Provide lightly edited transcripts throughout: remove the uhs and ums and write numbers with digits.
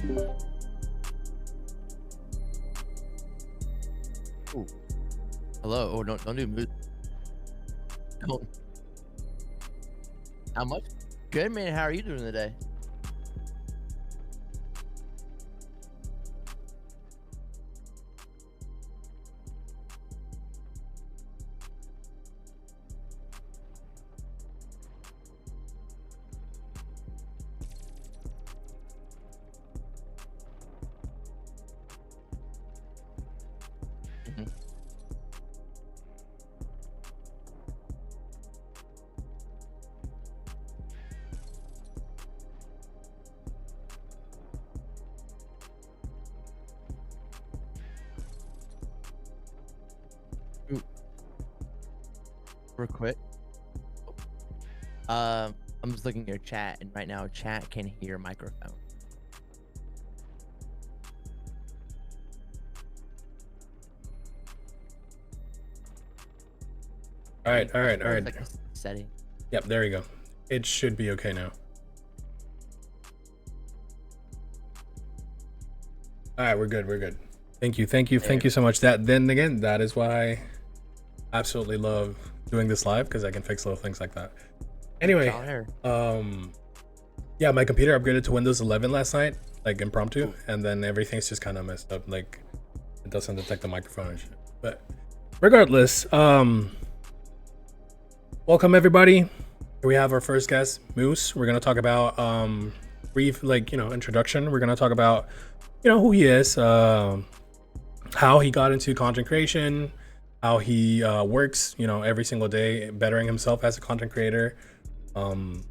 Ooh. Hello. Oh, don't do mood. Don't. How much? Good, man. How are you doing today? Mhm. Ooh, real quick. I'm just looking at your chat, and right now, chat can hear microphone. All right, all right, all There's right. like a setting. Yep, there you go. It should be okay now. All right, we're good. We're good. Thank you, thank you, thank you so much. Then again, that is why I absolutely love doing this live, because I can fix little things like that. Anyway, yeah, my computer upgraded to Windows 11 last night, like impromptu. Ooh. And then everything's just kind of messed up. Like it doesn't detect the microphone and shit. But regardless, welcome everybody. Here we have our first guest, Moose. We're gonna talk about brief, like, introduction. We're gonna talk about who he is, how he got into content creation, how he works every single day bettering himself as a content creator. The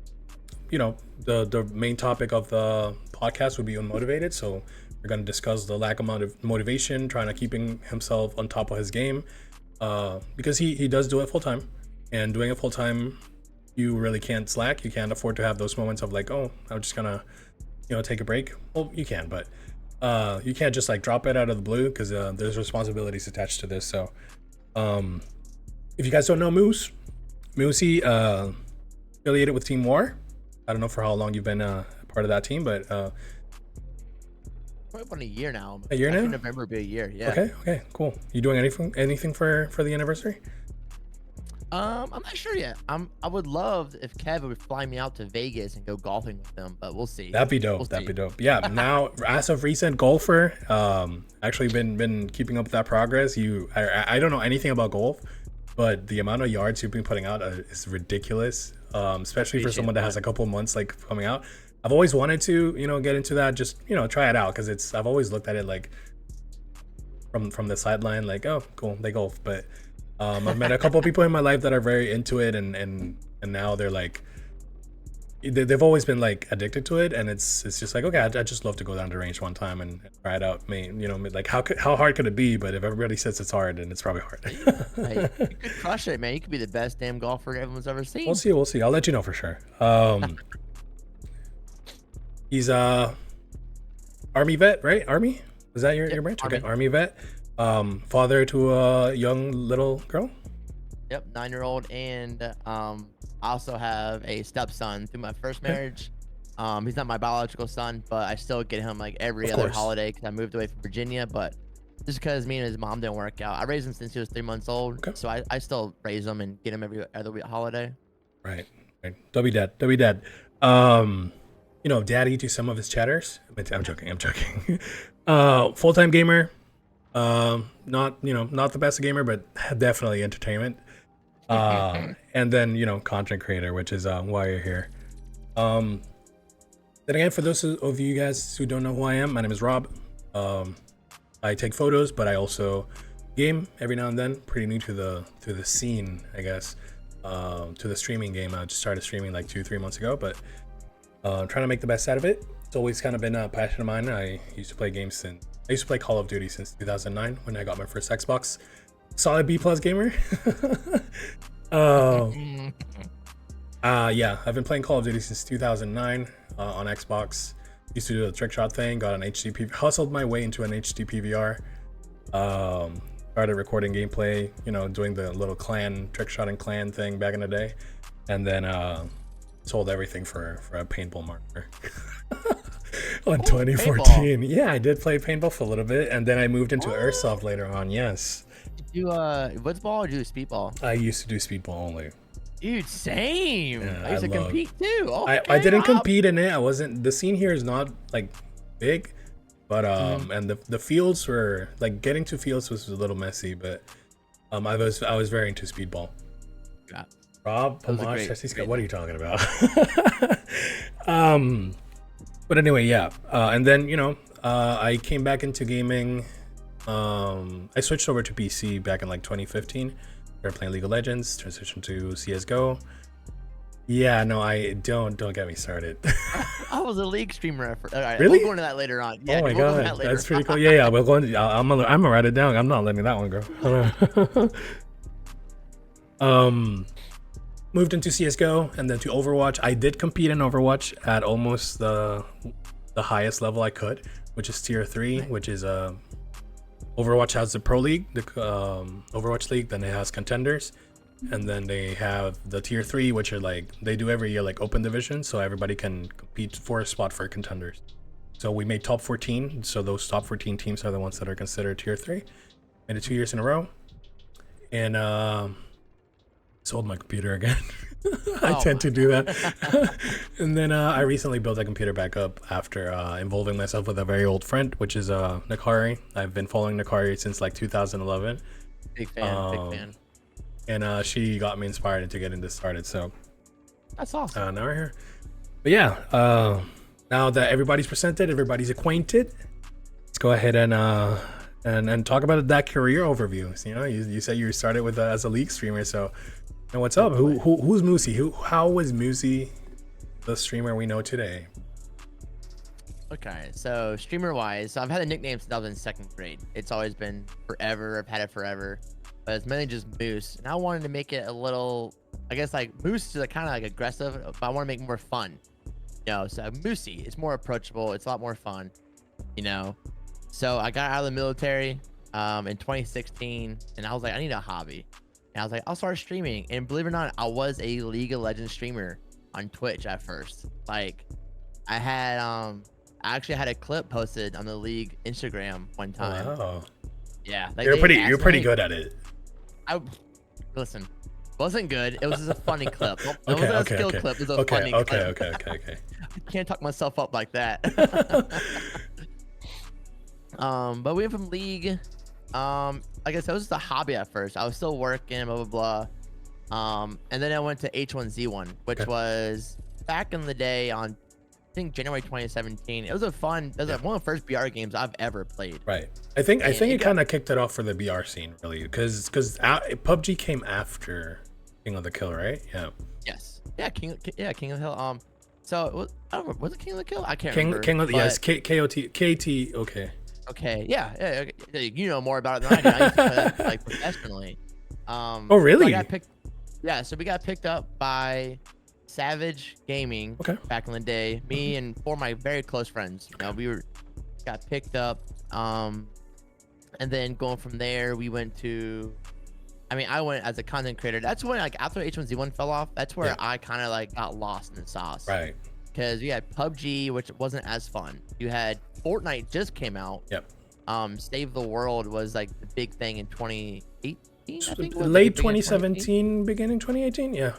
main topic of the podcast would be Unmotivated, so we're going to discuss the lack of motivation, trying to keeping himself on top of his game, because he does do it full time, and doing it full time, you really can't slack. You can't afford to have those moments of like, oh, I'm just gonna take a break. Well, you can, but you can't just like drop it out of the blue, because there's responsibilities attached to this. So if you guys don't know Moosey, affiliated with Team War. I don't know for how long you've been part of that team, but Probably about a year now. a year now. November will be a year. Yeah. Okay, cool. You doing anything for the anniversary? I'm not sure yet. I would love if Kev would fly me out to Vegas and go golfing with them, but we'll see. That'd be dope. That'd be dope. Yeah. Now, as of recent golfer, actually been keeping up with that progress. I don't know anything about golf, but the amount of yards you've been putting out is ridiculous. Especially for someone that has a couple months like coming out. I've always wanted to get into that, just try it out, because I've always looked at it like from the sideline, like, oh cool, they golf. But I've met a couple people in my life that are very into it, and now they're like, they've always been like addicted to it, and it's just like, okay, I just love to go down to the range one time and try it out. Like how hard could it be? But if everybody says it's hard, then it's probably hard. Hey, you could crush it, man. You could be the best damn golfer everyone's ever seen. We'll see. I'll let you know for sure. He's Army vet, right? Army? Was that your branch? Army. Okay, Army vet. Father to a young little girl. Yep, 9-year-old, and I also have a stepson through my first marriage. He's not my biological son, but I still get him like every other holiday because I moved away from Virginia. But just because me and his mom didn't work out, I raised him since he was 3 months old. Okay. So I still raise him and get him every other holiday. Right. Don't be dead. Daddy to some of his chatters. I'm joking. Full-time gamer. Not the best gamer, but definitely entertainment. And then content creator, which is why you're here. Then again, for those of you guys who don't know who I am, my name is Rob. I take photos, but I also game every now and then. Pretty new to the scene, I guess. To the streaming game. I just started streaming like 2-3 months ago, but trying to make the best out of it. It's always kind of been a passion of mine. I used to play Call of Duty since 2009 when I got my first Xbox. Solid B+ gamer. Yeah, I've been playing Call of Duty since 2009 on Xbox. Used to do the trick shot thing, got an HD hustled my way into an HD PVR. Started recording gameplay, doing the little trick shotting clan thing back in the day, and then sold everything for a paintball marker. on Oh, 2014. Yeah, I did play paintball for a little bit, and then I moved into Oh, airsoft later on. Yes, did you what's ball or do you speedball? I used to do speedball only. Dude, same. Yeah, I I used to love. compete too. I Okay, didn't compete in it. I wasn't. The scene here is not like big, but Mhm. and the fields were like getting to fields was a little messy, but I was very into speedball. Yeah, Rob it was a Pamash, Jesse Scott. great What are time. you talking about? um, but anyway, yeah. And then I came back into gaming. I switched over to PC back in like 2015. Started playing League of Legends. Transitioned to CS:GO. Yeah, no, I don't get me started. I was a league streamer. All right, we'll Really? go into that later on. Oh Yeah, my dude, we'll go into god, that that's later. pretty cool. Yeah, yeah. We're going. I'm gonna write it down. I'm not letting that one go. um, moved into CS:GO and then to Overwatch. I did compete in Overwatch at almost the highest level I could, which is tier 3, Nice. which is Overwatch has the Pro League, the Overwatch League. Then it has contenders, and then they have the tier 3, which are like they do every year, like open division, so everybody can compete for a spot for contenders. So we made top 14. So those top 14 teams are the ones that are considered tier 3. Made it 2 years in a row, and sold my computer again. I Oh tend my to do god. that. And then I recently built a computer back up after involving myself with a very old friend, which is Nakari. I've been following Nakari since like 2011. Big fan. Big Um, fan. and she got me inspired into getting this started. So That's awesome. now we're here. But yeah, now that everybody's presented, everybody's acquainted, let's go ahead and talk about that career overview. So, you said you started with as a league streamer, so and what's up? Who's Moosey? How was Moosey the streamer we know today? Okay, so streamer wise, so I've had a nickname since I was in second grade. It's always been forever. I've had it forever, but it's mainly just Moose. And I wanted to make it a little, I guess like Moose is like, kind of like aggressive, but I want to make it more fun. So Moosey, it's more approachable. It's a lot more fun. You know, so I got out of the military in 2016, and I was like, I need a hobby. And I was like, I'll start streaming. And believe it or not, I was a League of Legends streamer on Twitch at first. Like, I actually had a clip posted on the League Instagram one time. Wow, Yeah, like you're they pretty asked pretty me. good at it. I listen, wasn't good. It was just a funny clip. It Okay, wasn't a okay, skill okay, clip. It was a okay, funny okay, clip. okay, okay, okay. I can't talk myself up like that. But we went from League. Like I said, it was just a hobby at first. I was still working, blah blah blah. And then I went to H1Z1, which Okay. was back in the day on, I think January 2017. It was a fun. It was like one of the first BR games I've ever played. Right. I think And it kind of kicked it off for the BR scene, really, because PUBG came after King of the Kill, right? Yeah. Yes. Yeah, King of the Hill. So I don't remember, was it King of the Kill? I can't remember. King of the yes, but- KOT KT. Okay. Okay. Yeah. Yeah. Okay. You know more about it than I do. I used to play that like professionally. Oh, So really? I got picked. Yeah. So we got picked up by Savage Gaming. Okay. Back in the day, me and four of my very close friends. We got picked up. And then going from there, we went to. I mean, I went as a content creator. That's when, like, after H1Z1 fell off, that's where Yeah. I kind of like got lost in the sauce. Right. Because you had PUBG, which wasn't as fun. You had Fortnite just came out. Yep. Save the World was like the big thing in 2018. I think it was, Late like, the beginning of 2017, beginning 2018. Yeah.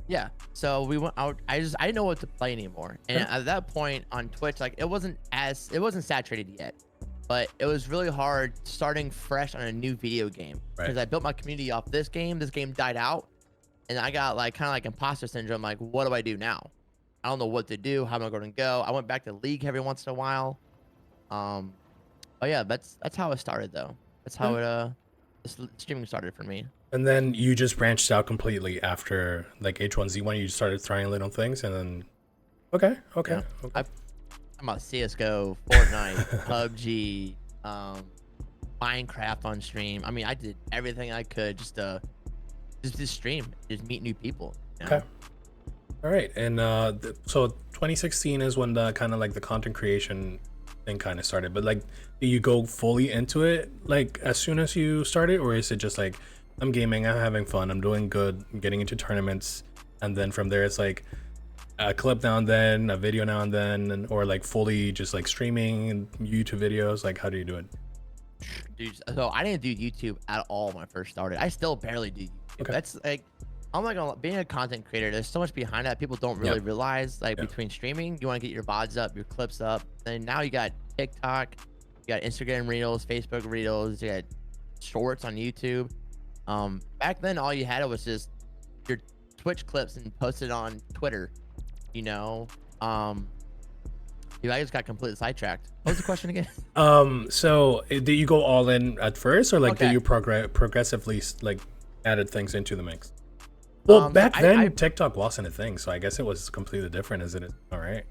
Yeah. So we went out. I didn't know what to play anymore. And at that point on Twitch, like it wasn't saturated yet, but it was really hard starting fresh on a new video game because I built my community off this game. This game died out, and I got like kind of like imposter syndrome. Like, what do I do now? I don't know what to do. How am I going to go? I went back to League every once in a while. But yeah, that's how it started though. That's how streaming started for me. And then you just branched out completely after like H1Z1. You started trying little things, and then okay. Yeah. I'm about CS:GO, Fortnite, PUBG, Minecraft on stream. I mean, I did everything I could just to stream, just meet new people. Okay. All right. And so 2016 is when the kind of like the content creation thing kind of started. But like, do you go fully into it like as soon as you started, or is it just like I'm gaming, I'm having fun, I'm doing good, I'm getting into tournaments, and then from there it's like a clip now and then, a video now and then, or like fully just like streaming YouTube videos? Like, how do you do it? Dude, so I didn't do YouTube at all when I first started. I still barely do YouTube. Okay. That's like, I'm like, being a content creator, there's so much behind that people don't really realize. Like between streaming, you want to get your VODs up, your clips up, and now you got TikTok, you got Instagram Reels, Facebook Reels, you got Shorts on YouTube. Back then, all you had was just your Twitch clips and posted on Twitter. You know, dude, I just got completely sidetracked. What was the question again? So did you go all in at first, or like did you progressively like added things into the mix? Well, back then TikTok wasn't a thing, so I guess it was completely different as it is. All right.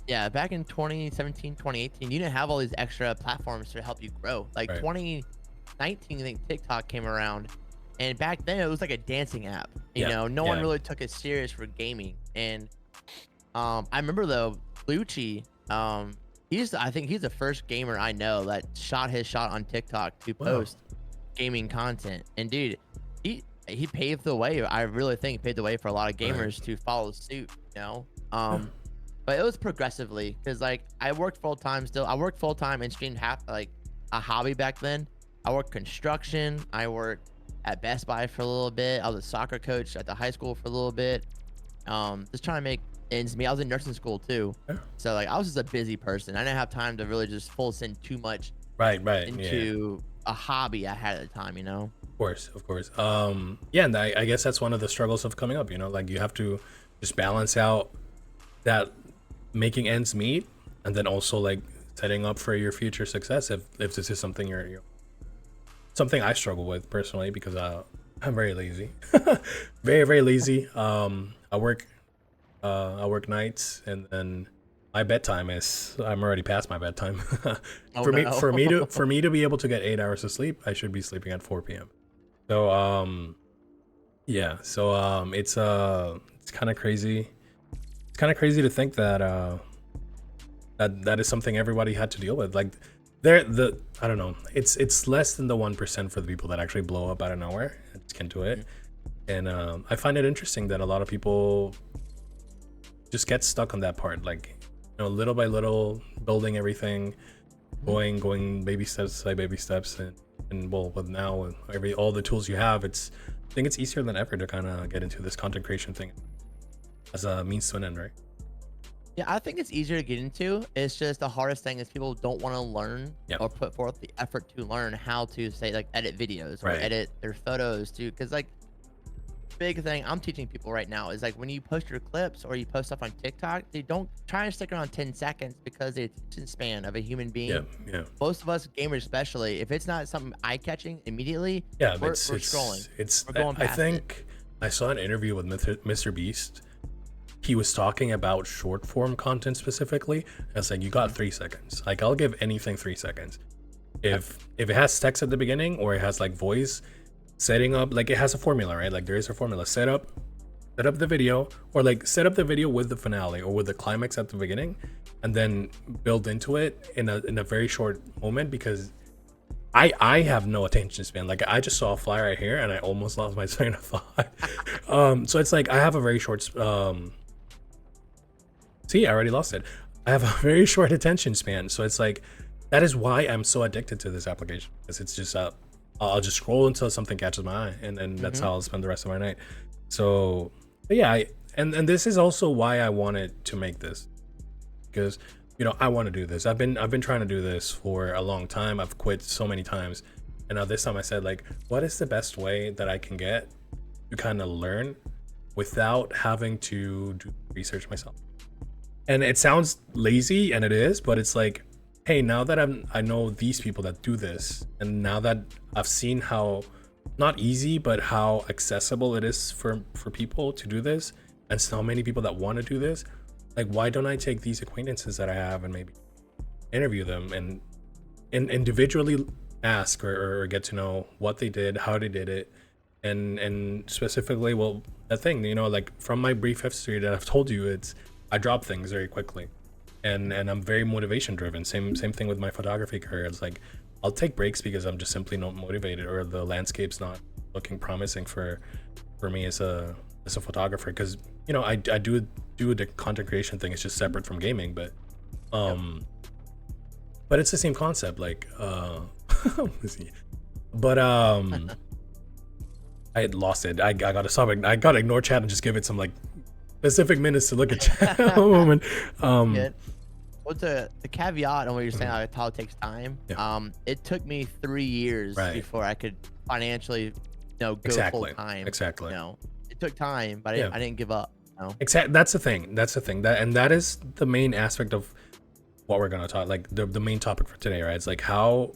Yeah, back in 2017, 2018, you didn't have all these extra platforms to help you grow. Like 2019, I think TikTok came around, and back then it was like a dancing app. You know, no one really took it serious for gaming. And I remember though, Lucci, I think he's the first gamer I know that shot his shot on TikTok to post gaming content. And dude, he paved the way. I really think paved the way for a lot of gamers to follow suit, you know. But it was progressively, because like I worked full-time still. I worked full-time and streamed half like a hobby back then. I worked construction. I worked at Best Buy for a little bit. I was a soccer coach at the high school for a little bit. Just trying to make ends meet. I was in nursing school too. So like I was just a busy person. I didn't have time to really just full send too much into a hobby I had at the time, you know. Of course. Yeah, and I guess that's one of the struggles of coming up, you know, like you have to just balance out that making ends meet, and then also like setting up for your future success if this is something you're something I struggle with personally, because I'm very lazy. very lazy. I work nights, and then my bedtime is, I'm already past my bedtime. For me to be able to get 8 hours of sleep, I should be sleeping at 4 p.m. So it's kind of crazy. It's kind of crazy to think that that is something everybody had to deal with. Like I don't know, it's less than the 1% for the people that actually blow up out of nowhere and just can't do it. And I find it interesting that a lot of people just get stuck on that part, like, you know, little by little building everything, going baby steps by baby steps, and well, with now all the tools you have, I think it's easier than ever to kind of get into this content creation thing as a means to an end, right? Yeah, I think it's easier to get into. It's just the hardest thing is people don't want to learn or put forth the effort to learn how to say like edit videos or edit their photos too. Because like big thing I'm teaching people right now is like when you post your clips or you post stuff on TikTok, they don't try and stick around 10 seconds, because the attention span of a human being, most of us gamers especially, if it's not something eye-catching immediately, we're scrolling. We're going past I think I saw an interview with Mr. Beast. He was talking about short form content specifically. I was like, you got 3 seconds. Like, I'll give anything 3 seconds. If it has text at the beginning, or it has like voice, setting up, like it has a formula, right? Like there is a formula. Set up the video, or like set up the video with the finale or with the climax at the beginning, and then build into it in a very short moment, because I have no attention span. Like I just saw a fly right here and I almost lost my train of thought. So it's like I have a very short see, I already lost it. I have a very short attention span. So it's like, that is why I'm so addicted to this application, because it's just I'll just scroll until something catches my eye, and then that's how I'll spend the rest of my night. So yeah, and this is also why I wanted to make this, because, you know, I want to do this. I've been trying to do this for a long time. I've quit so many times, and now this time I said, like, what is the best way that I can get to kind of learn without having to do research myself? And it sounds lazy, and it is, but it's like, hey, now that I know these people that do this, and now that I've seen how not easy, but how accessible it is for people to do this, and so many people that want to do this, like, why don't I take these acquaintances that I have and maybe interview them and individually ask or get to know what they did, how they did it, and specifically, well, that thing, you know, like from my brief history that I've told you, it's I drop things very quickly, and I'm very motivation driven. Same thing with my photography career. It's like I'll take breaks because I'm just simply not motivated, or the landscape's not looking promising for me as a as a photographer, because I do the content creation thing. It's just separate from gaming, but but it's the same concept, like but I had lost it. I gotta stop it. I gotta ignore chat and just give it some like specific minutes to look at chat a moment. What's the caveat on what you're saying, like how it takes time? It took me 3 years before I could financially go full time. Exactly. It took time, but I didn't give up. Exactly. That's the thing. That is the main aspect of what we're gonna talk, like the main topic for today, right? It's like how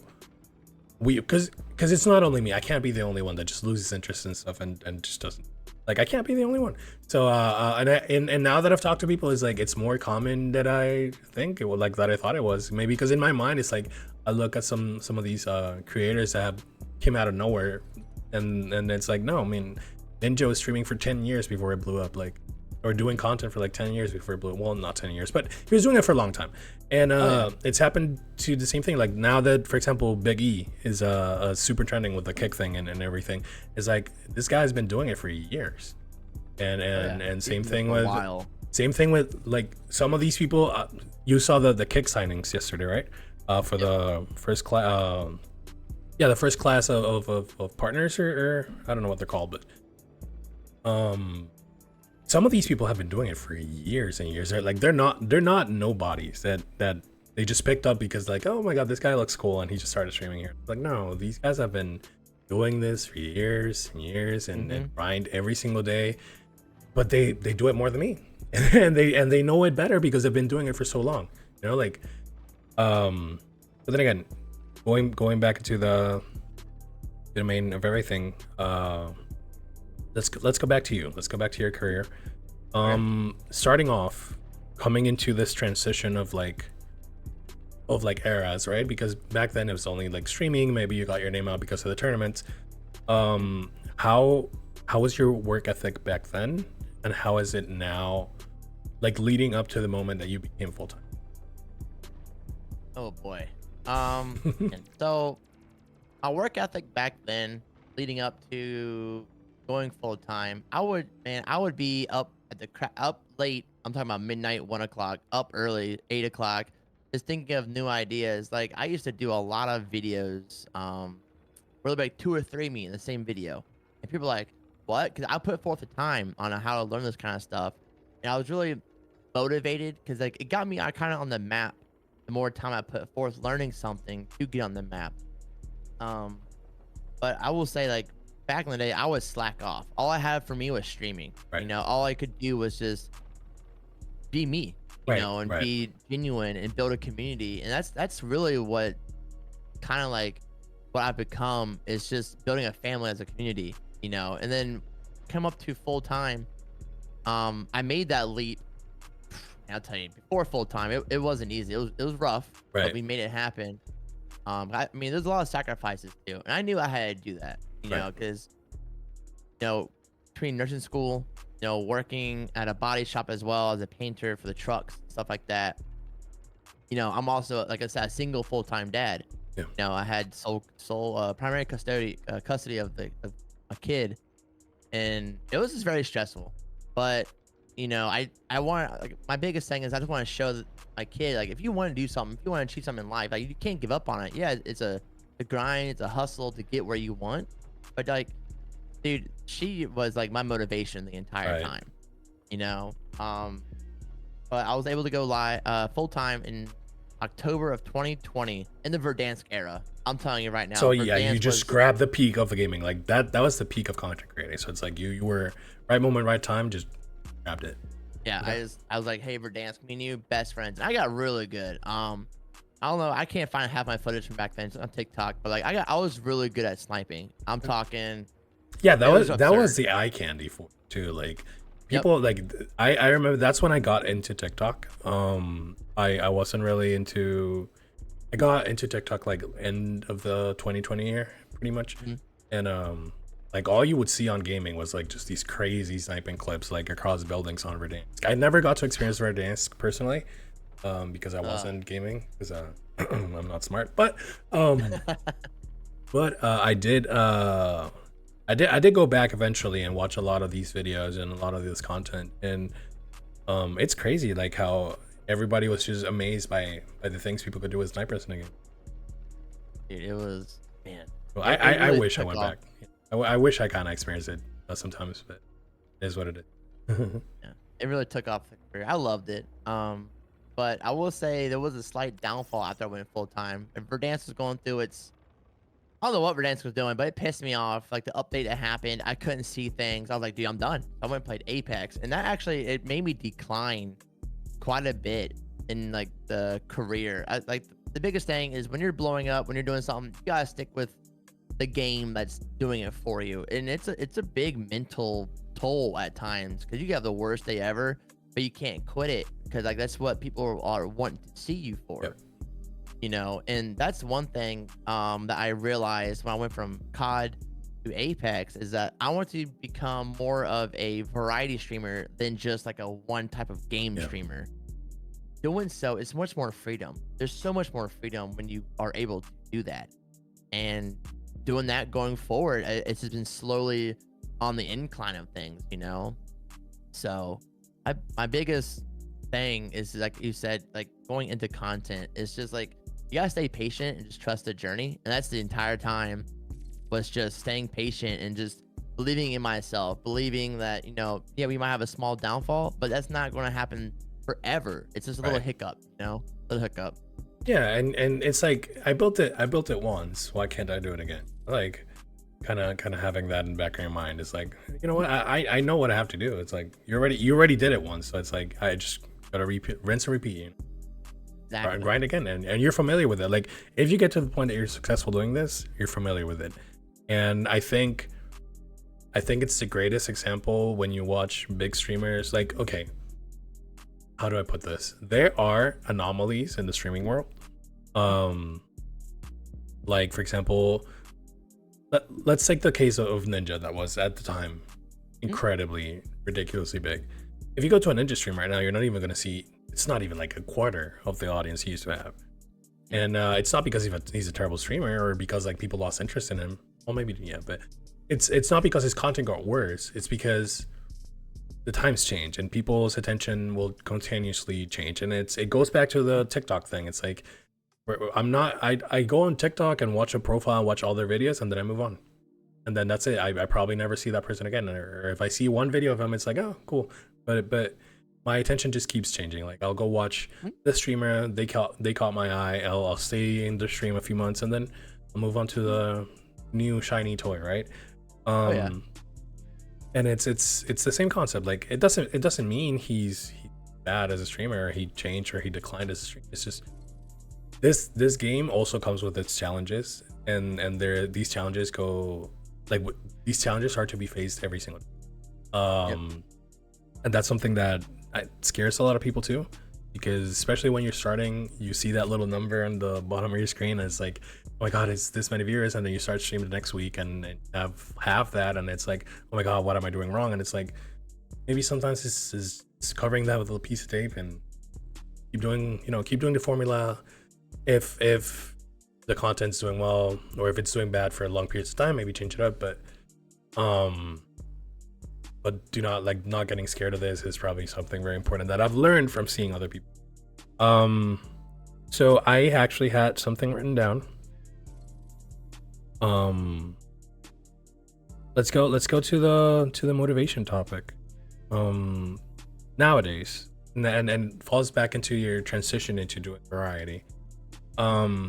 we, because it's not only me. I can't be the only one that just loses interest in stuff and just doesn't, like, I can't be the only one. So and now that I've talked to people, it's like it's more common that I think it was, like, that I thought it was. Maybe because in my mind it's like I look at some of these creators that have came out of nowhere, and it's like, no, I mean, Ninja was streaming for 10 years before it blew up, like, or doing content for like 10 years before it blew up. Well, not 10 years, but he was doing it for a long time. And it's happened to the same thing. Like now that, for example, Big E is super trending with the kick thing and everything, it's like this guy's been doing it for years. And same thing with like some of these people. You saw the kick signings yesterday, right? For the first class, the first class of partners, or I don't know what they're called, but some of these people have been doing it for years and years. They're not nobodies that they just picked up because, like, oh my god, this guy looks cool and he just started streaming here. Like, no, these guys have been doing this for years and years and grind every single day, but they do it more than me, and they know it better because they've been doing it for so long. Like, but then again, going back into the domain of everything. Let's go back to you. Let's go back to your career. Starting off, coming into this transition of like eras, right? Because back then it was only like streaming. Maybe you got your name out because of the tournaments. How was your work ethic back then, and how is it now, like leading up to the moment that you became full time? Oh boy. So my work ethic back then, leading up to going full time, I would be up at up late. I'm talking about midnight, 1 o'clock, up early, 8 o'clock, just thinking of new ideas. Like I used to do a lot of videos, where like 2 or 3 me in the same video, and people are like, what? Because I put forth the time on how to learn this kind of stuff, and I was really motivated because like it got me kind of on the map. The more time I put forth learning something to get on the map. But I will say, like, back in the day, I would slack off. All I had for me was streaming. Right. All I could do was just be me, and be genuine and build a community. And that's really what kind of like what I've become, is just building a family as a community, and then come up to full time. I made that leap. I'll tell you, before full time, it wasn't easy. It was rough, but we made it happen. I mean, there's a lot of sacrifices too, and I knew I had to do that, because between nursing school, working at a body shop as well as a painter for the trucks, stuff like that. I'm also, like I said, a single full-time dad. I had sole primary custody of a kid, and it was just very stressful. But I want, like, my biggest thing is I just want to show my kid, like, if you want to do something, if you want to achieve something in life, like, you can't give up on it. Yeah, it's a grind, it's a hustle to get where you want, but like, dude, she was like my motivation the entire time, but I was able to go live full time in October of 2020 in the Verdansk era. I'm telling you right now. So Verdansk, you just grabbed the peak of the gaming, like that was the peak of content creating. So it's like you were right moment, right time, just grabbed it. I was like, hey, Verdansk, me and you best friends, and I got really good. I don't know, I can't find half my footage from back then on TikTok, but like I was really good at sniping. I'm talking, that was the eye candy for it too. Like people, like I remember that's when I got into TikTok. I wasn't really into, I got into TikTok like end of the 2020 year pretty much. And like all you would see on gaming was like just these crazy sniping clips like across buildings on Verdansk. I never got to experience Verdansk personally, because I wasn't gaming, because I'm not smart. But I did I did go back eventually and watch a lot of these videos and a lot of this content, and it's crazy like how everybody was just amazed by the things people could do with snipers in the game. Dude, it was, man. Well, It I really wish I took went off. back. I wish I kind of experienced it sometimes, but it is what it is. Yeah, it really took off the career. I loved it. But I will say there was a slight downfall after I went full time. And Verdansk was going through its, I don't know what Verdansk was doing, but it pissed me off. Like the update that happened, I couldn't see things. I was like, dude, I'm done. I went and played Apex, and that actually it made me decline quite a bit in like the career. Like the biggest thing is when you're blowing up, when you're doing something, you gotta stick with the game that's doing it for you, and it's a big mental toll at times because you have the worst day ever, but you can't quit it because like that's what people are wanting to see you for. Yep. You know, and that's one thing that I realized when I went from COD to Apex is that I want to become more of a variety streamer than just like a one type of game Yeah. streamer. Doing so, it's much more freedom. There's so much more freedom when you are able to do that. And doing that going forward, it's just been slowly on the incline of things, you know? So my biggest thing is like you said, like going into content is just like you gotta stay patient and just trust the journey. And that's the entire time was just staying patient and just believing in myself, believing that, you know, yeah, we might have a small downfall, but that's not gonna happen forever. It's just a little Right. hiccup, you know, a little hiccup. Yeah, and it's like I built it once. Why can't I do it again? Like kind of having that in the back of your mind is like, you know what, I know what I have to do. It's like you already did it once, so it's like I just gotta repeat, rinse and repeat, you know? Exactly. Grind again, and you're familiar with it. Like if you get to the point that you're successful doing this, you're familiar with it. And I think it's the greatest example when you watch big streamers. Like, okay, how do I put this? There are anomalies in the streaming world. Like for example, let's take the case of Ninja that was at the time incredibly ridiculously big. If you go to a Ninja stream right now, you're not even gonna see. It's not even like a quarter of the audience he used to have, and it's not because he's a terrible streamer or because like people lost interest in him. Well, maybe yeah, but it's not because his content got worse. It's because the times change and people's attention will continuously change, and it goes back to the TikTok thing. It's like I go on TikTok and watch a profile, watch all their videos, and then I move on, and then that's it. I probably never see that person again, or if I see one video of him, it's like, oh cool, but my attention just keeps changing. Like I'll go watch the streamer, they caught my eye, I'll stay in the stream a few months, and then I'll move on to the new shiny toy, right? Oh yeah. And it's the same concept. Like it doesn't mean he's bad as a streamer, or he changed, or he declined as a streamer. It's just this game also comes with its challenges, and these challenges go like these challenges are to be faced every single day. And that's something that scares a lot of people too, because especially when you're starting, you see that little number on the bottom of your screen, and it's like, oh my god, it's this many viewers, and then you start streaming the next week and have half that, and it's like, oh my god, what am I doing wrong? And it's like, maybe sometimes it's covering that with a piece of tape and keep doing the formula. If the content's doing well, or if it's doing bad for long periods of time, maybe change it up. But do not not getting scared of this is probably something very important that I've learned from seeing other people. So I actually had something written down. Let's go to the motivation topic. Nowadays, and falls back into your transition into doing variety. How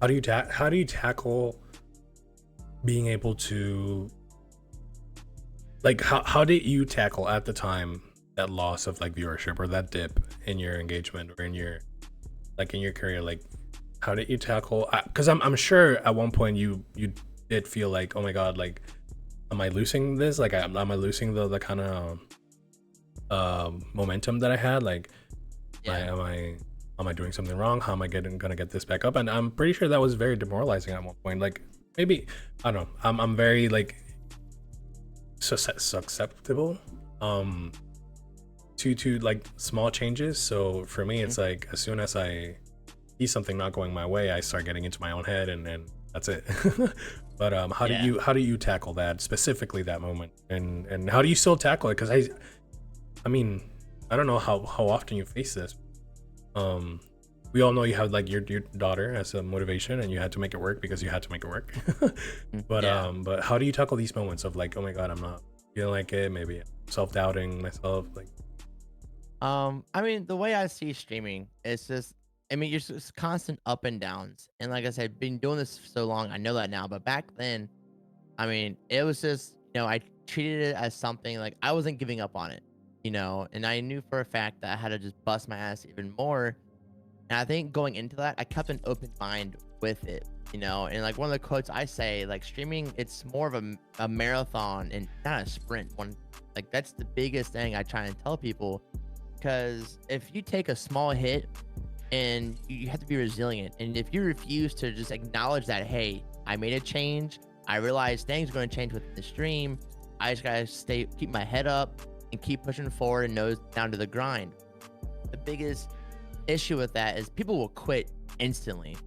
do you tackle being able to, like, how did you tackle at the time that loss of like viewership or that dip in your engagement or in your career? Like, how did you tackle, because I'm sure at one point you did feel like, oh my god, like, am I losing this? Like, am I losing the kind of momentum that I had? Like, Yeah. am I doing something wrong? How am I gonna get this back up? And I'm pretty sure that was very demoralizing at one point. Like, maybe, I don't know, I'm very like susceptible to like small changes. So for me, it's like as soon as I see something not going my way, I start getting into my own head and That's it. But Yeah. how do you tackle that, specifically that moment, and how do you still tackle it? Because I mean, I don't know how often you face this. Um, we all know you have like your daughter as a motivation, and you had to make it work because you had to make it work. Yeah. But how do you tackle these moments of like, oh my god, I'm not feeling like it, maybe self-doubting myself, like. I mean, the way I see streaming is just, I mean, you're just constant up and downs. And like I said, been doing this for so long, I know that now. But back then, I mean, it was just, I treated it as something like I wasn't giving up on it, and I knew for a fact that I had to just bust my ass even more. And I think going into that, I kept an open mind with it, and like one of the quotes I say, like streaming, it's more of a marathon and not a sprint. Like that's the biggest thing I try and tell people, because if you take a small hit and you have to be resilient, and if you refuse to just acknowledge that, hey, I made a change, I realize things are going to change with the stream, I just gotta keep my head up and keep pushing forward and nose down to the grind. The biggest issue with that is people will quit instantly.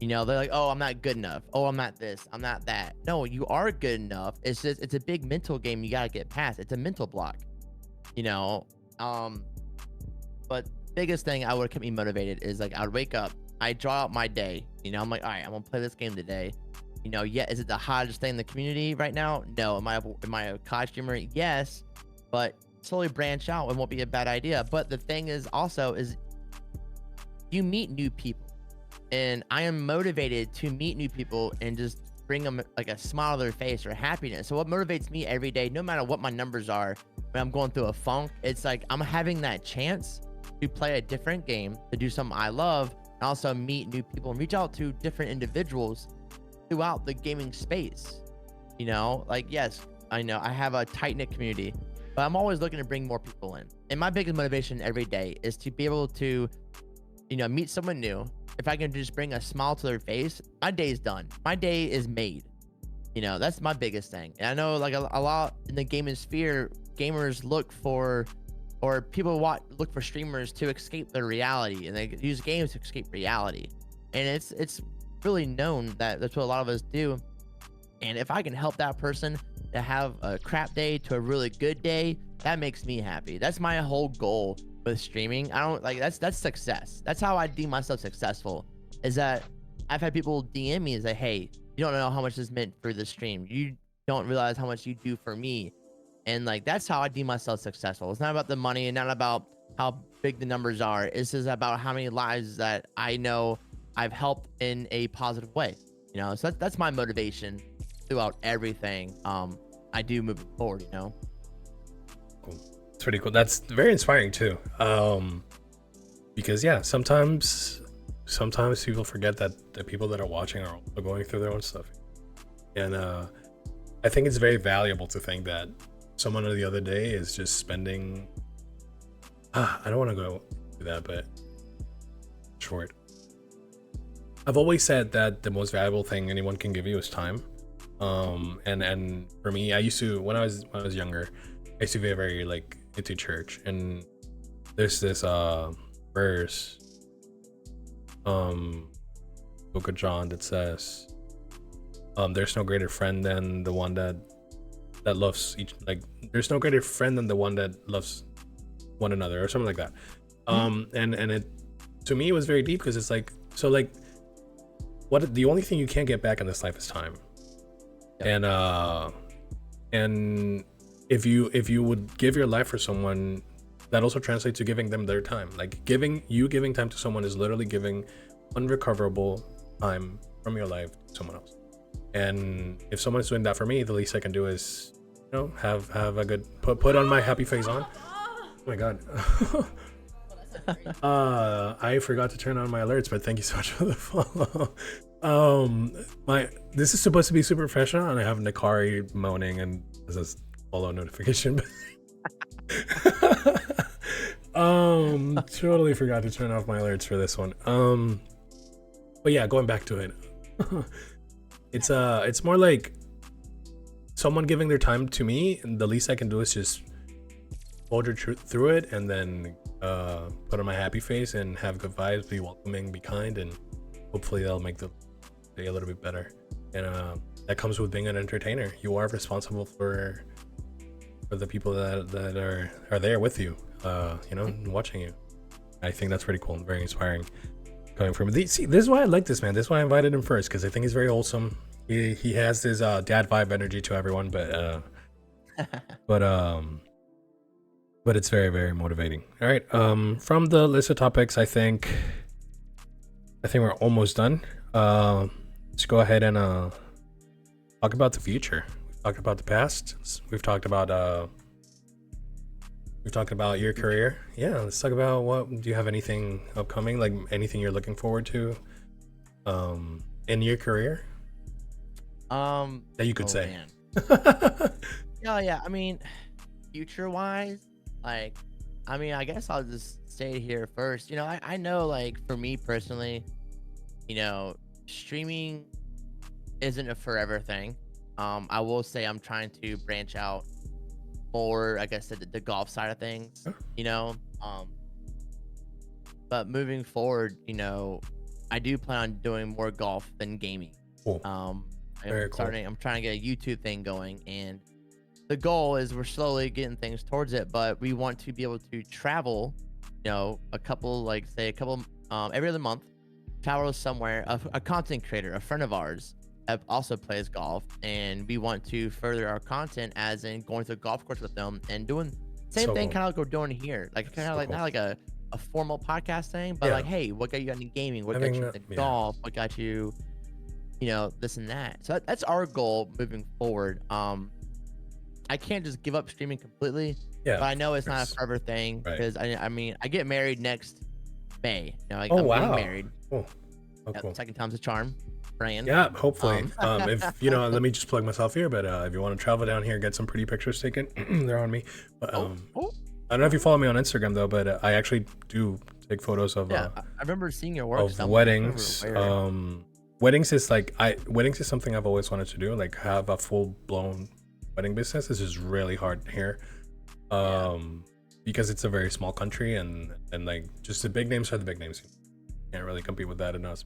They're like, oh, I'm not good enough, oh, I'm not this, I'm not that. No, you are good enough. It's just, it's a big mental game you got to get past. It's a mental block, you know um but biggest thing I would keep me motivated is like, I would wake up, I draw out my day, I'm like, all right, I'm gonna play this game today. Yeah, is it the hottest thing in the community right now? No. Am I a COD streamer? Yes. But slowly branch out, it won't be a bad idea. But the thing is also is you meet new people, and I am motivated to meet new people and just bring them like a smile on their face or happiness. So what motivates me every day, no matter what my numbers are, when I'm going through a funk, it's like I'm having that chance to play a different game, to do something I love, and also meet new people and reach out to different individuals throughout the gaming space. Like, yes, I know I have a tight knit community, but I'm always looking to bring more people in. And my biggest motivation every day is to be able to, meet someone new. If I can just bring a smile to their face, my day's done. My day is made. That's my biggest thing. And I know like a lot in the gaming sphere, gamers look for, or people look for streamers to escape their reality, and they use games to escape reality. And it's really known that that's what a lot of us do. And if I can help that person to have a crap day to a really good day, that makes me happy. That's my whole goal with streaming. I don't like, that's success. That's how I deem myself successful, is that I've had people DM me and say, hey, you don't know how much this meant for the stream. You don't realize how much you do for me. And like, that's how I deem myself successful. It's not about the money and not about how big the numbers are. It's just about how many lives that I know I've helped in a positive way. So that's my motivation throughout everything I do moving forward. Cool. It's pretty cool. That's very inspiring too. Because yeah, sometimes people forget that the people that are watching are also going through their own stuff. And I think it's very valuable to think that someone the other day is just spending, I don't want to go through that, but short. I've always said that the most valuable thing anyone can give you is time. And for me, I used to, when I was younger, I used to be very like into church, and there's this verse, Book of John, that says, there's no greater friend than the one that loves each, like there's no greater friend than the one that loves one another, or something like that. And it, to me, it was very deep, because it's like, so like, what, the only thing you can't get back in this life is time. Yep. And if you would give your life for someone, that also translates to giving them their time. Like giving time to someone is literally giving unrecoverable time from your life to someone else. And if someone's doing that for me, the least I can do is, have a good, put on my happy face on. Oh my god. I forgot to turn on my alerts, but thank you so much for the follow. This is supposed to be super professional, and I have Nakari moaning and this is follow notification. Totally forgot to turn off my alerts for this one. But yeah, going back to it. It's more like someone giving their time to me, and the least I can do is just soldier through it, and then put on my happy face and have good vibes, be welcoming, be kind, and hopefully that'll make the a little bit better. And that comes with being an entertainer. You are responsible for the people that are there with you, watching you. I think that's pretty cool and very inspiring coming from these. See, this is why I like this man. This is why I invited him first, because I think he's very wholesome. He has this dad vibe energy to everyone, but it's very, very motivating. All right, from the list of topics, I think we're almost done. Let's go ahead and talk about the future. We've talked about the past. We've talked about your career. Yeah, let's talk about do you have anything upcoming, like anything you're looking forward to in your career that you could say. Yeah, I mean, future wise, like, I mean, I guess I'll just stay here first. I know, like, for me personally, streaming isn't a forever thing. I will say I'm trying to branch out more, I guess, the golf side of things, but moving forward, I do plan on doing more golf than gaming. Cool. I'm cool. I'm trying to get a YouTube thing going, and the goal is we're slowly getting things towards it, but we want to be able to travel, a couple every other month, travel somewhere. A content creator, a friend of ours, also plays golf, and we want to further our content, as in going to a golf course with them and doing same thing, kind of like we're doing here, like kind of like, not like a formal podcast thing, but like, hey, what got you into gaming? What got you into golf? What got you, this and that. So that's our goal moving forward. I can't just give up streaming completely, but I know it's not a forever thing, because I mean, I get married next May. I'm getting married. Cool. Cool. Second time's a charm. Praying. Yeah, hopefully. If let me just plug myself here, but if you want to travel down here, get some pretty pictures taken, they're on me. But I don't know if you follow me on Instagram though, but I actually do take photos of I remember seeing your work of weddings. Weddings is something I've always wanted to do, like have a full-blown wedding business. This is really hard here, because it's a very small country, and like, just the big names are the big names. You can't really compete with that in us.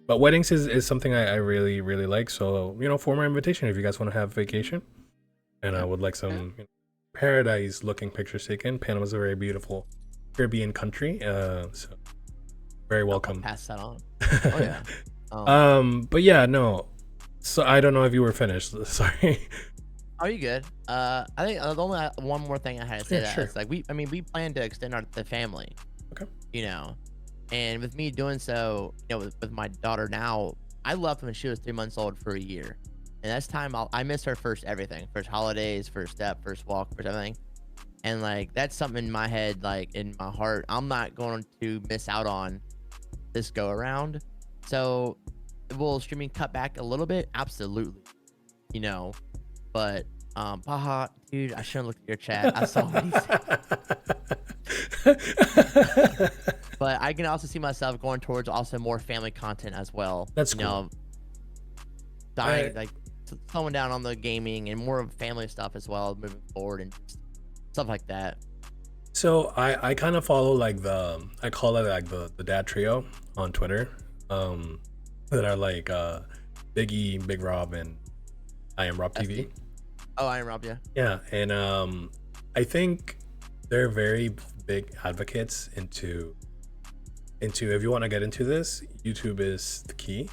But weddings is something I really, really like. So, for my invitation, if you guys want to have vacation and I would like some paradise looking pictures taken. Panama's a very beautiful Caribbean country. So very welcome. I'll pass that on. Oh yeah. But yeah, no. So I don't know if you were finished. Sorry. Are you good? I think the only one more thing I had to say sure. is, like, we plan to extend the family. Okay. And with me doing so, with my daughter now, I left when she was 3 months old for a year, and that's time I miss her first everything, first holidays, first step, first walk, first everything, and like that's something in my head, like in my heart, I'm not going to miss out on this go around. So, will streaming cut back a little bit? Absolutely, but Baha, dude, I shouldn't look at your chat. I saw what he said. But I can also see myself going towards also more family content as well. That's cool. Like slowing down on the gaming and more of family stuff as well moving forward and stuff like that. So I kind of follow I call it like the dad trio on Twitter, that are like Biggie, Big Rob, and I Am Rob TV. Oh, I Am Rob, yeah. Yeah, and I think they're very big advocates into if you want to get into this, YouTube is the key,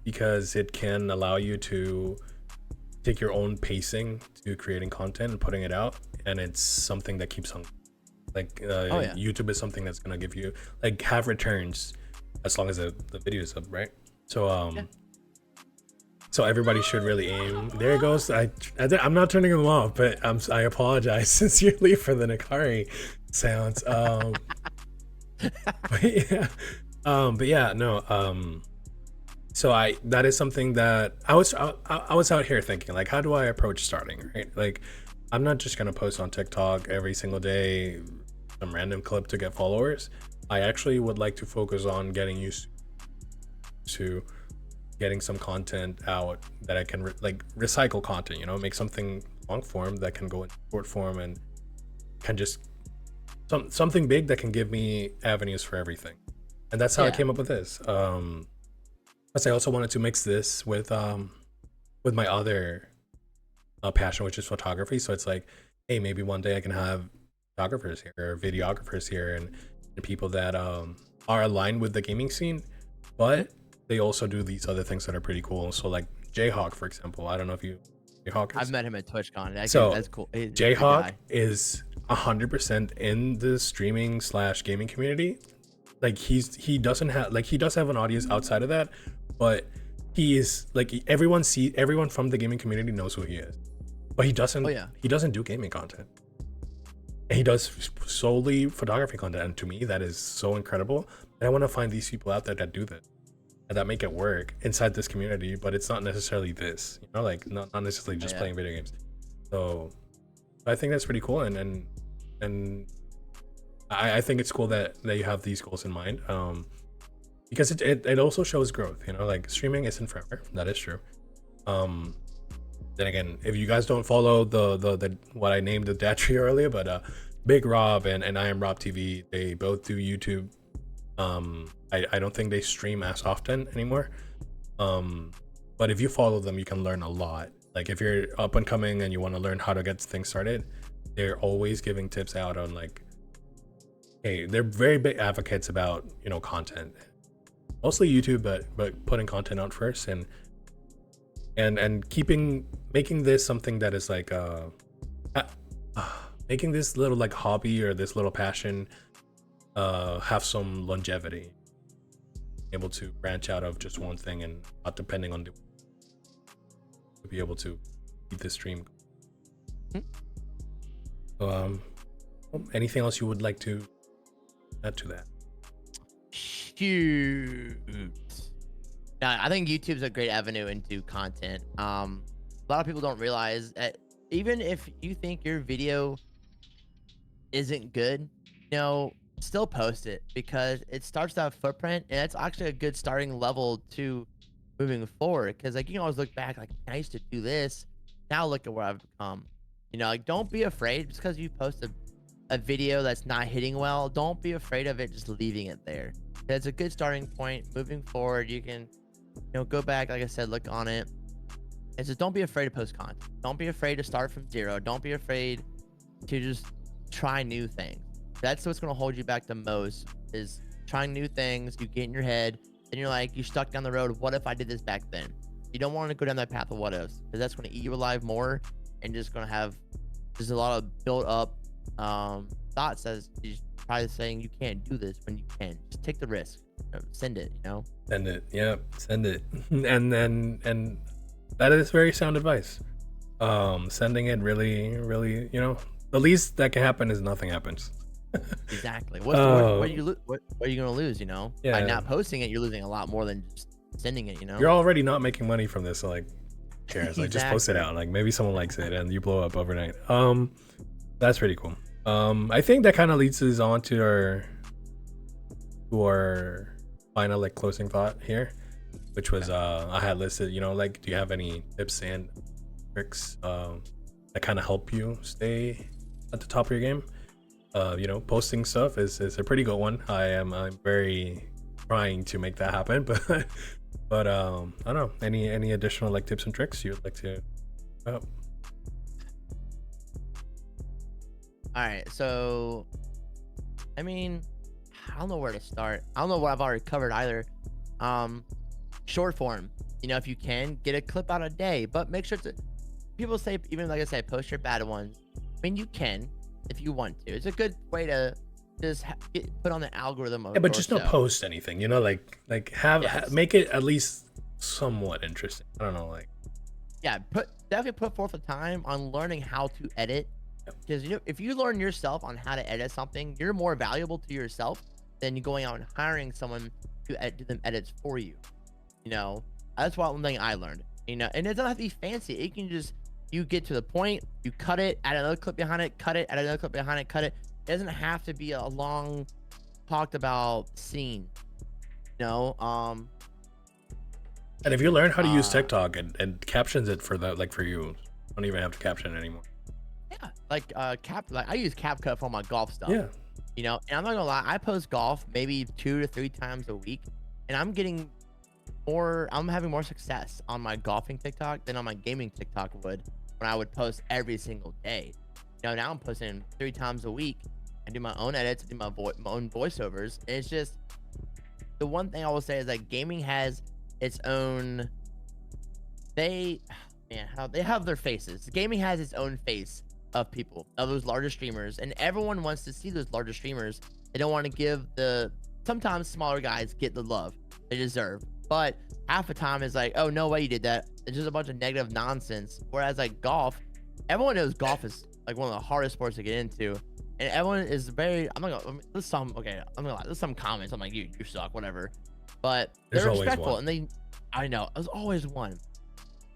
because it can allow you to take your own pacing to creating content and putting it out, and it's something that keeps on, like, YouTube is something that's gonna give you, like, have returns as long as the video is up, right? So so everybody should really aim. There it goes. I'm not turning them off, but I apologize sincerely for the Nakari sounds. But yeah, no. So that is something that I was out here thinking, like, how do I approach starting, right? Like, I'm not just gonna post on TikTok every single day some random clip to get followers. I actually would like to focus on getting used to getting some content out that I can recycle content, make something long form that can go in short form and can just something big that can give me avenues for everything. And that's how I Yeah. came up with this. Plus I also wanted to mix this with my other passion, which is photography. So it's like, hey, maybe one day I can have photographers here or videographers here, and people that are aligned with the gaming scene, but they also do these other things that are pretty cool. So like Jayhawk, for example, I don't know if you Jayhawk I've is. met him at TwitchCon. So That's cool. He's a good Jayhawk guy. is 100% in the streaming slash gaming community. Like he doesn't have, like, he does have an audience outside of that, but he is like, everyone from the gaming community knows who he is, but he doesn't Oh yeah. he doesn't do gaming content. And he does solely photography content, and to me that is so incredible. And I want to find these people out there that do this and that make it work inside this community, but it's not necessarily this, you know, like not necessarily just playing video games. So I think that's pretty cool, and I think it's cool that you have these goals in mind, because it also shows growth, you know, like streaming isn't forever. That is true. Then again, if you guys don't follow the what I named the dad tree earlier, but Big Rob and I Am Rob TV, they both do YouTube. I don't think they stream as often anymore, but if you follow them, you can learn a lot. Like if you're up and coming and you want to learn how to get things started, they're always giving tips out on, like, hey, they're very big advocates about, you know, content, mostly YouTube, but putting content out first, and making this something that is like making this little like hobby or this little passion have some longevity, able to branch out of just one thing and not depending on to be able to keep this stream. Anything else you would like to add to that? Shoot. Now, I think YouTube's a great avenue into content. A lot of people don't realize that even if you think your video isn't good, you know, still post it, because it starts to have footprint, and it's actually a good starting level to moving forward. Because like you can always look back, like, I used to do this, now look at where I've become. You know, like, don't be afraid just because you post a video that's not hitting well. Don't be afraid of it just leaving it there. It's a good starting point moving forward. You can, you know, go back, like I said, look on it. And just don't be afraid to post content. Don't be afraid to start from zero. Don't be afraid to just try new things. That's what's going to hold you back the most, is trying new things. You get in your head and you're like, you're stuck down the road. What if I did this back then? You don't want to go down that path of what ifs, because that's going to eat you alive more, and just going to have just a lot of built up thoughts as you try saying you can't do this when you can. Just take the risk. You know, send it, you know? Send it. Yeah, send it. and that is very sound advice. Sending it really, you know, the least that can happen is nothing happens. Exactly. What are you gonna lose? You know, yeah. By not posting it, you're losing a lot more than just sending it. You know, you're already not making money from this, so like, cares? Exactly. Like, just post it out. Like, maybe someone likes it and you blow up overnight. That's pretty cool. I think that kind of leads us on to our final, like, closing thought here, which was I had listed, you know, like, do you have any tips and tricks that kind of help you stay at the top of your game? You know, posting stuff is a pretty good one. I'm very trying to make that happen, but I don't know, any additional, like, tips and tricks you would like to all right, so I mean, I don't know where to start. I don't know what I've already covered either. Short form, you know, if you can get a clip out a day, but make sure to, people say, even like I said, post your bad ones. I mean, you can if you want to. It's a good way to just get put on the algorithm. yeah, but just don't post anything, you know, like make it at least somewhat interesting. I don't know, like, yeah, definitely put forth the time on learning how to edit, because, you know, if you learn yourself on how to edit something, you're more valuable to yourself than you going out and hiring someone to do them edits for you. You know, that's one thing I learned. You know, and it doesn't have to be fancy. It can just, you get to the point, you cut it, add another clip behind it, cut it, add another clip behind it, cut it. It doesn't have to be a long talked about scene. You know, and if you learn how to use TikTok and captions it for that, like, for you, don't even have to caption it anymore. Yeah, like like I use CapCut for all my golf stuff. Yeah, You know, and I'm not gonna lie, I post golf maybe 2 to 3 times a week, and I'm having more success on my golfing TikTok than on my gaming TikTok would when I would post every single day. You know, now I'm posting 3 times a week. I do my own edits, I do my own voiceovers. And it's just the one thing I will say is that gaming has its own. They, man, how they have their faces. Gaming has its own face of people, of those larger streamers, and everyone wants to see those larger streamers. They don't want to give the sometimes smaller guys get the love they deserve, but half the time it's like, oh, no way you did that. It's just a bunch of negative nonsense. Whereas like golf, everyone knows golf is like one of the hardest sports to get into, and everyone is very. I'm not gonna. There's some okay. I'm gonna lie. There's some comments. I'm like, you suck, whatever. But There's they're always respectful, one. and they. I know. There's always one,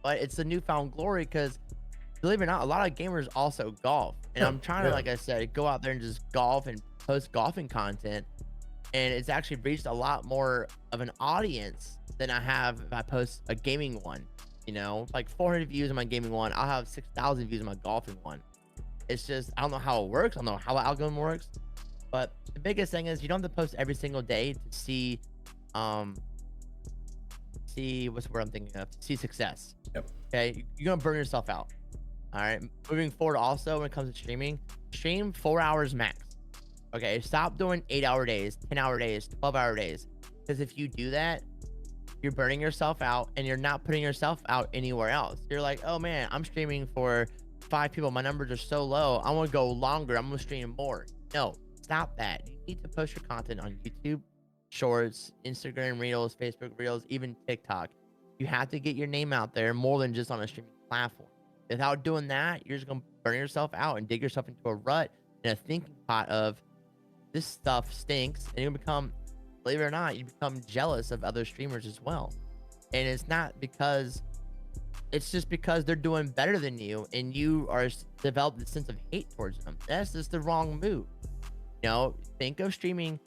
but it's the newfound glory because believe it or not, a lot of gamers also golf. And Yeah, I'm trying to, yeah. like I said, go out there and just golf and post golfing content. And it's actually reached a lot more of an audience than I have if I post a gaming one. You know, like 400 views on my gaming one, I'll have 6,000 views on my golfing one. It's just, I don't know how it works. I don't know how the algorithm works. But the biggest thing is you don't have to post every single day to um, see what's the word I'm thinking of, see success. Yep. Okay. You're going to burn yourself out. All right. Moving forward, also, when it comes to streaming, stream 4 hours max. Okay. Stop doing 8-hour days, 10-hour days, 12-hour days. Because if you do that, you're burning yourself out and you're not putting yourself out anywhere else. You're like, oh man, I'm streaming for 5 people. My numbers are so low. I want to go longer. I'm going to stream more. No, stop that. You need to post your content on YouTube, Shorts, Instagram Reels, Facebook Reels, even TikTok. You have to get your name out there more than just on a streaming platform. Without doing that, you're just going to burn yourself out and dig yourself into a rut and a thinking pot of this stuff stinks. And you're going to become, believe it or not, you become jealous of other streamers as well. And it's not because, it's just because they're doing better than you and you are developed a sense of hate towards them. That's just the wrong move. You know, think of streaming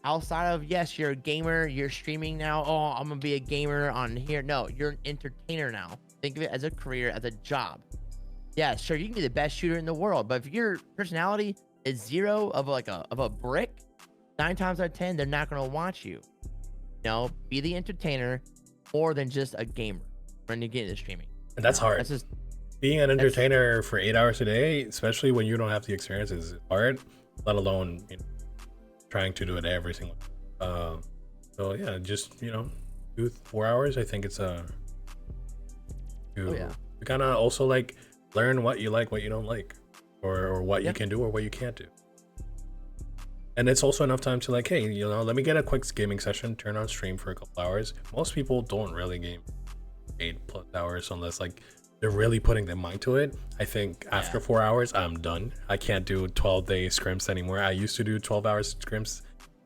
outside of, yes, you're a gamer, you're streaming now. Oh, I'm going to be a gamer on here. No, you're an entertainer now. Think of it as a career, as a job. Yeah, sure, you can be the best shooter in the world, but if your personality is zero of a brick, 9 times out of 10, they're not going to watch you. You know, be the entertainer more than just a gamer when you get into streaming. And that's hard. That's just Being an entertainer for 8 hours a day, especially when you don't have the experience, is hard. Let alone trying to do it every single. So yeah, just do 4 hours. I think it's to kind of also like learn what you like, what you don't like, or what you can do or what you can't do. And it's also enough time to like, hey, let me get a quick gaming session, turn on stream for a couple hours. Most people don't really game 8+ hours unless like they're really putting their mind to it. I think after 4 hours, I'm done. I can't do 12-day scrims anymore. I used to do 12-hour scrims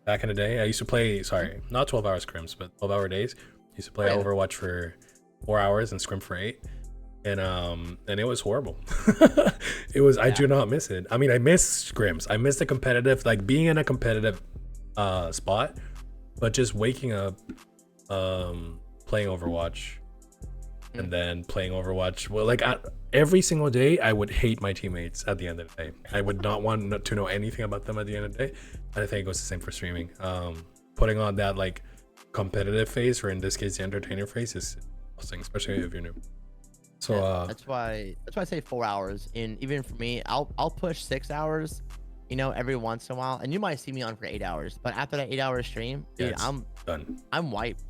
back in the day. I used to play, sorry, not 12-hour scrims, but 12-hour days. I used to play Overwatch for 4 hours and scrim for 8. And it was horrible. It was, I do not miss it. I mean, I miss scrims. I miss the competitive, like being in a competitive spot, but just waking up, playing Overwatch, and then playing Overwatch. Well, like every single day, I would hate my teammates at the end of the day. I would not want to know anything about them at the end of the day. And I think it goes the same for streaming. Putting on that like competitive phase, or in this case, the entertainer phase, is exhausting, especially if you're new. So that's why I say 4 hours. And even for me, I'll push 6 hours, every once in a while. And you might see me on for 8 hours, but after that 8-hour stream, dude, I'm done. I'm wiped.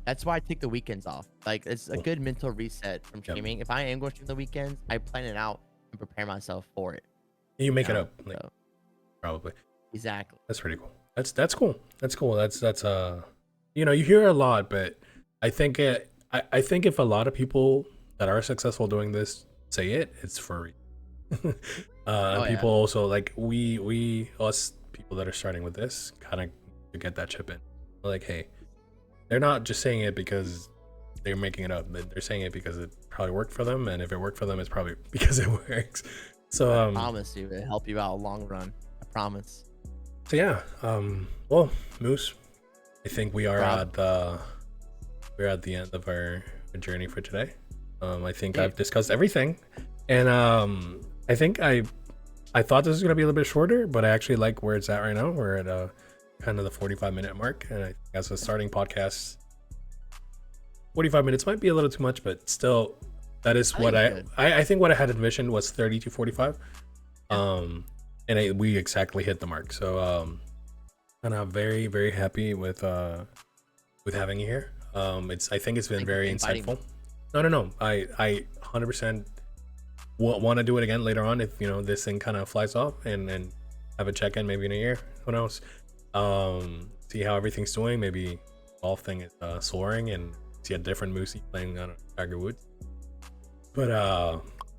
That's why I take the weekends off. Like, it's a good mental reset from streaming. If I am going to stream the weekends, I plan it out and prepare myself for it. You make it up, like, probably. Exactly. That's pretty cool. That's cool. That's cool. That's you hear a lot, but I think I think if a lot of people that are successful doing this say it's for people also like us people that are starting with this kind of to get that chip in. Like, hey, they're not just saying it because they're making it up. They're saying it because it probably worked for them, and if it worked for them, it's probably because it works. So I promise you, it'll help you out long run. I promise. So yeah, well, Moose, I think we are at the end of our journey for today. I think I've discussed everything, and I think I I thought this was gonna be a little bit shorter, but I actually like where it's at right now. We're at kind of the 45-minute mark, and I think as a starting podcast, 45 minutes might be a little too much, but still, that is what I think what I had envisioned was 30 to 45. And we exactly hit the mark. So and I'm very, very happy with having you here. I think it's been very insightful. No. I 100% want to do it again later on if this thing kind of flies off, and have a check-in maybe in a year. Who knows? See how everything's doing. Maybe golf thing is soaring, and see a different Moosey playing on Tiger Woods. But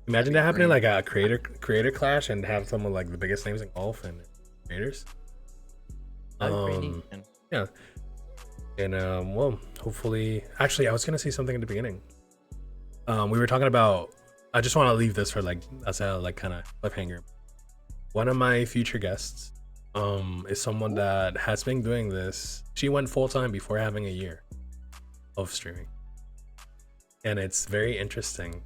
imagine that happening, like a creator clash, and have some of like the biggest names in golf and creators. Yeah. And well, hopefully, actually, I was gonna say something in the beginning. We were talking about. I just want to leave this for like as a like kind of cliffhanger. One of my future guests, is someone that has been doing this. She went full time before having a year of streaming, and it's very interesting.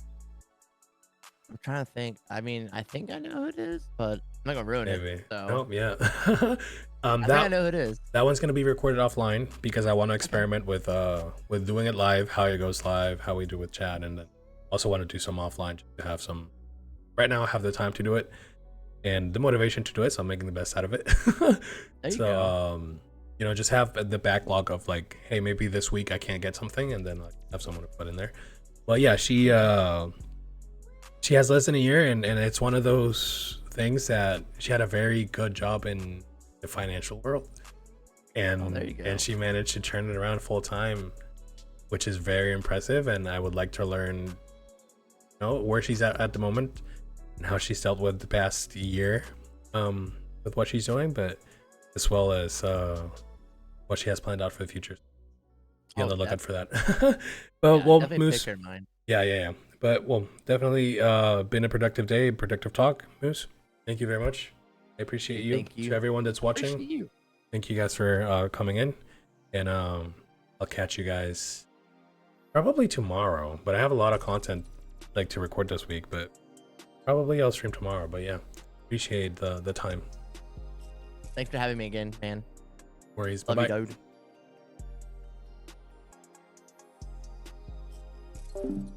I'm trying to think. I mean, I think I know who it is, but I'm not gonna ruin it. So. Oh yeah. I think I know who it is. That one's gonna be recorded offline because I want to experiment with doing it live, how it goes live, how we do with chat, and then also want to do some offline to have some. Right now, I have the time to do it and the motivation to do it, so I'm making the best out of it. There you go. Just have the backlog of like, hey, maybe this week I can't get something, and then like have someone to put in there. Well, yeah, she has less than a year, and it's one of those things that she had a very good job in the financial world, and there you go. and she managed to turn it around full time, which is very impressive. And I would like to learn, where she's at the moment, and how she's dealt with the past year, with what she's doing, but as well as what she has planned out for the future. Be on the lookout for that. Well, Moose. Yeah. But well, definitely been a productive day, productive talk, Moose. Thank you very much. I appreciate you. Thank you To everyone that's watching. Thank you guys for coming in, and I'll catch you guys probably tomorrow. But I have a lot of content like to record this week, but probably I'll stream tomorrow. But yeah, appreciate the time. Thanks for having me again, man. No worries. Love Bye-bye. you, dude.